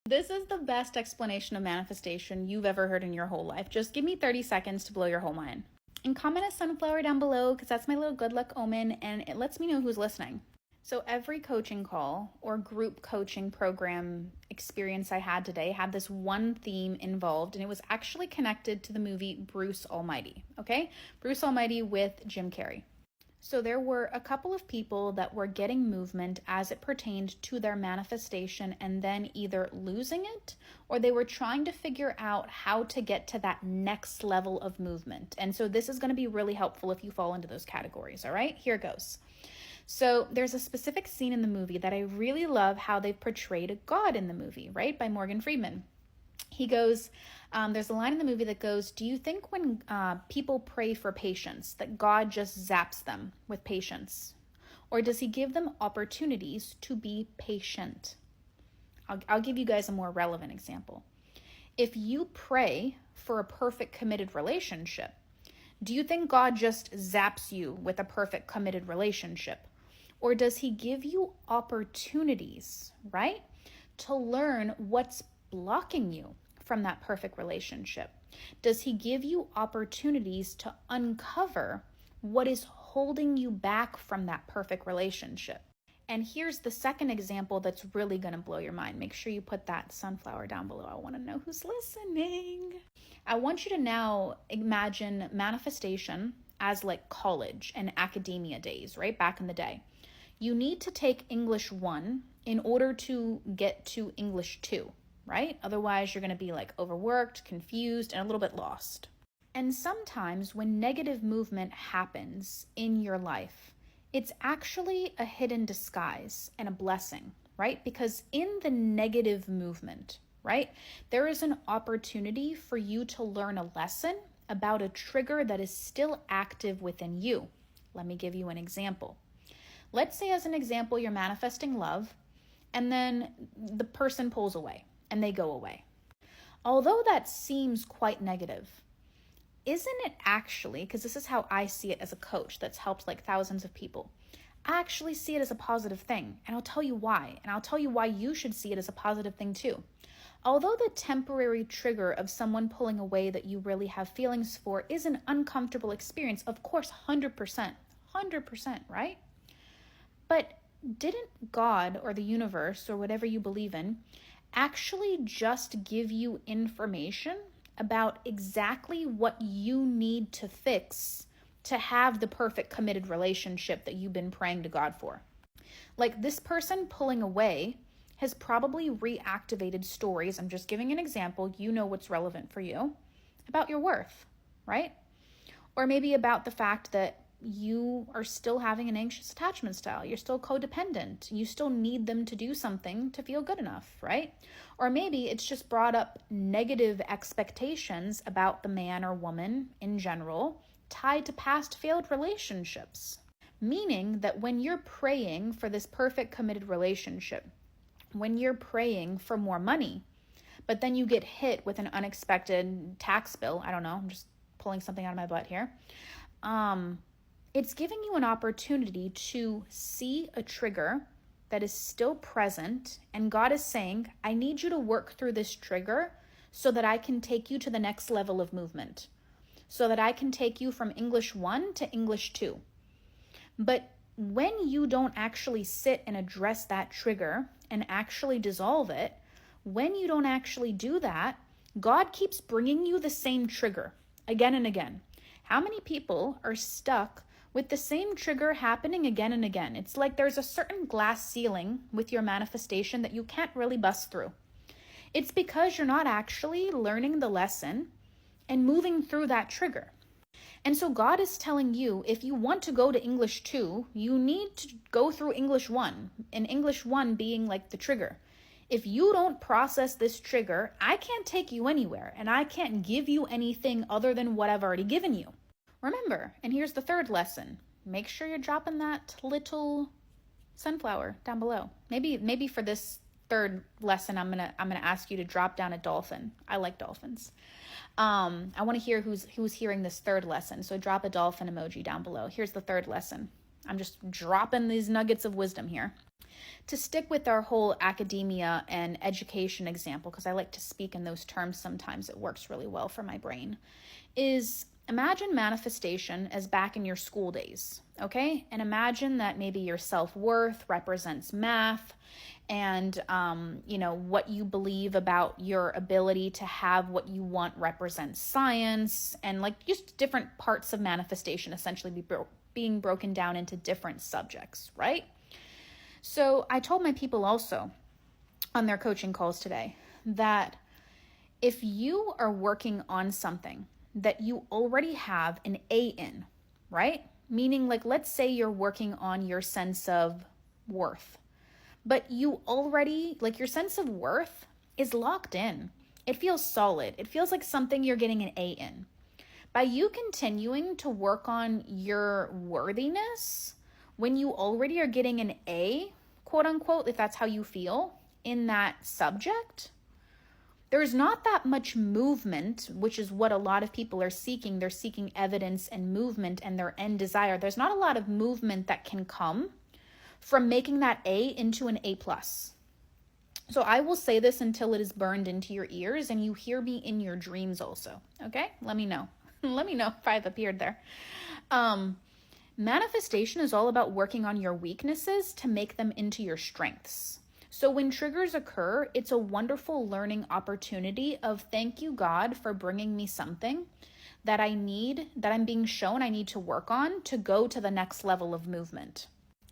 This is the best explanation of manifestation you've ever heard in your whole life. Just give me 30 seconds to blow your whole mind. And comment a sunflower down below because that's my little good luck omen and it lets me know who's listening. So every coaching call or group coaching program experience I had today had this one theme involved, and it was actually connected to the movie Bruce Almighty, okay? Bruce Almighty with Jim Carrey. So there were a couple of people that were getting movement as it pertained to their manifestation and then either losing it or they were trying to figure out how to get to that next level of movement. And so this is going to be really helpful if you fall into those categories, all right? Here goes. So there's a specific scene in the movie that I really love how they've portrayed God in the movie, right? By Morgan Freeman. He goes, there's a line in the movie that goes, do you think when people pray for patience that God just zaps them with patience? Or does he give them opportunities to be patient? I'll give you guys a more relevant example. If you pray for a perfect committed relationship, do you think God just zaps you with a perfect committed relationship? Or does he give you opportunities, right, to learn what's blocking you from that perfect relationship? Does he give you opportunities to uncover what is holding you back from that perfect relationship? And here's the second example that's really going to blow your mind. Make sure you put that sunflower down below. I want to know who's listening. I want you to now imagine manifestation as like college and academia days, right? Back in the day. You need to take English 1 in order to get to English 2, right? Otherwise, you're going to be like overworked, confused, and a little bit lost. And sometimes when negative movement happens in your life, it's actually a hidden disguise and a blessing, right? Because in the negative movement, right, there is an opportunity for you to learn a lesson about a trigger that is still active within you. Let me give you an example. Let's say, as an example, you're manifesting love, and then the person pulls away and they go away. Although that seems quite negative, isn't it actually, because this is how I see it as a coach that's helped like thousands of people, I actually see it as a positive thing, and I'll tell you why, and I'll tell you why you should see it as a positive thing too. Although the temporary trigger of someone pulling away that you really have feelings for is an uncomfortable experience, of course, 100%, right? But didn't God or the universe or whatever you believe in actually just give you information about exactly what you need to fix to have the perfect committed relationship that you've been praying to God for? Like, this person pulling away has probably reactivated stories. I'm just giving an example. You know what's relevant for you about your worth, right? Or maybe about the fact that you are still having an anxious attachment style. You're still codependent. You still need them to do something to feel good enough, right? Or maybe it's just brought up negative expectations about the man or woman in general tied to past failed relationships. Meaning that when you're praying for this perfect committed relationship, when you're praying for more money, but then you get hit with an unexpected tax bill, I don't know, I'm just pulling something out of my butt here, it's giving you an opportunity to see a trigger that is still present, and God is saying, I need you to work through this trigger so that I can take you to the next level of movement, so that I can take you from English 1 to English 2. But when you don't actually sit and address that trigger and actually dissolve it, when you don't actually do that, God keeps bringing you the same trigger again and again. How many people are stuck with the same trigger happening again and again? It's like there's a certain glass ceiling with your manifestation that you can't really bust through. It's because you're not actually learning the lesson and moving through that trigger. And so God is telling you, if you want to go to English 2, you need to go through English 1, and English 1 being like the trigger. If you don't process this trigger, I can't take you anywhere, and I can't give you anything other than what I've already given you. Remember, and here's the third lesson, make sure you're dropping that little sunflower down below. Maybe for this third lesson, I'm gonna ask you to drop down a dolphin. I like dolphins. I want to hear who's hearing this third lesson. So drop a dolphin emoji down below. Here's the third lesson. I'm just dropping these nuggets of wisdom here. To stick with our whole academia and education example, because I like to speak in those terms sometimes, it works really well for my brain, is imagine manifestation as back in your school days, okay? And imagine that maybe your self-worth represents math and, what you believe about your ability to have what you want represents science, and like just different parts of manifestation essentially being broken down into different subjects, right? So I told my people also on their coaching calls today that if you are working on something that you already have an A in, right? Meaning, like, let's say you're working on your sense of worth, but you already, like, your sense of worth is locked in. It feels solid. It feels like something you're getting an A in. By you continuing to work on your worthiness, when you already are getting an A, quote unquote, if that's how you feel in that subject, there's not that much movement, which is what a lot of people are seeking. They're seeking evidence and movement and their end desire. There's not a lot of movement that can come from making that A into an A+. So I will say this until it is burned into your ears and you hear me in your dreams also, okay? Let me know. Let me know if I've appeared there. Manifestation is all about working on your weaknesses to make them into your strengths. So when triggers occur, it's a wonderful learning opportunity of thank you, God, for bringing me something that I need, that I'm being shown I need to work on to go to the next level of movement.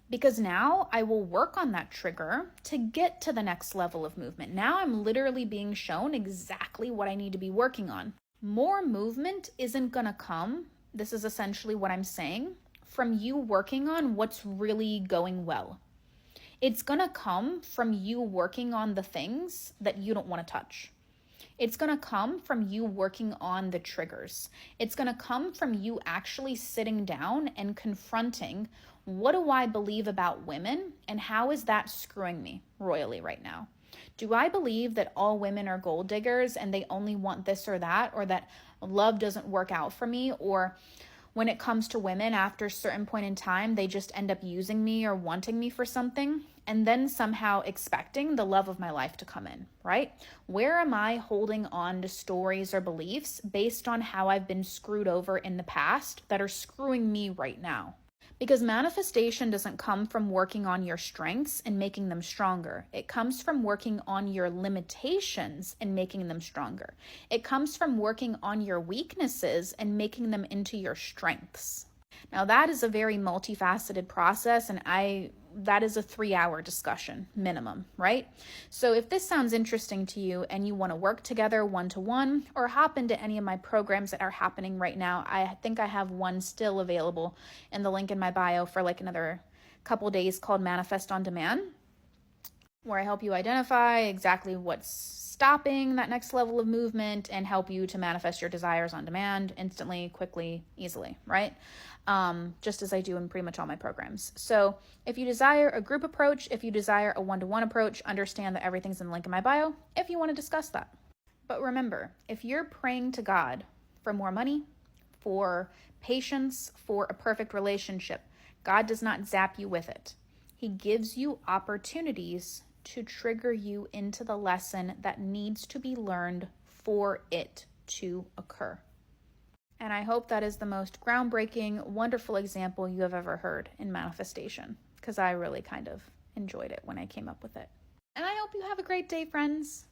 Because now I will work on that trigger to get to the next level of movement. Now I'm literally being shown exactly what I need to be working on. More movement isn't going to come, this is essentially what I'm saying, from you working on what's really going well. It's going to come from you working on the things that you don't want to touch. It's going to come from you working on the triggers. It's going to come from you actually sitting down and confronting, what do I believe about women and how is that screwing me royally right now? Do I believe that all women are gold diggers and they only want this or that love doesn't work out for me, or when it comes to women, after a certain point in time, they just end up using me or wanting me for something, and then somehow expecting the love of my life to come in, right? Where am I holding on to stories or beliefs based on how I've been screwed over in the past that are screwing me right now? Because manifestation doesn't come from working on your strengths and making them stronger. It comes from working on your limitations and making them stronger. It comes from working on your weaknesses and making them into your strengths. Now that is a very multifaceted process, and that is a 3-hour discussion minimum, right? So if this sounds interesting to you and you want to work together one-to-one or hop into any of my programs that are happening right now, I think I have one still available in the link in my bio for like another couple days called Manifest on Demand, where I help you identify exactly what's stopping that next level of movement and help you to manifest your desires on demand instantly, quickly, easily, right? Just as I do in pretty much all my programs. So if you desire a group approach, if you desire a one-to-one approach, understand that everything's in the link in my bio if you want to discuss that. But remember, if you're praying to God for more money, for patience, for a perfect relationship, God does not zap you with it. He gives you opportunities to trigger you into the lesson that needs to be learned for it to occur. And I hope that is the most groundbreaking, wonderful example you have ever heard in manifestation, because I really kind of enjoyed it when I came up with it. And I hope you have a great day, friends.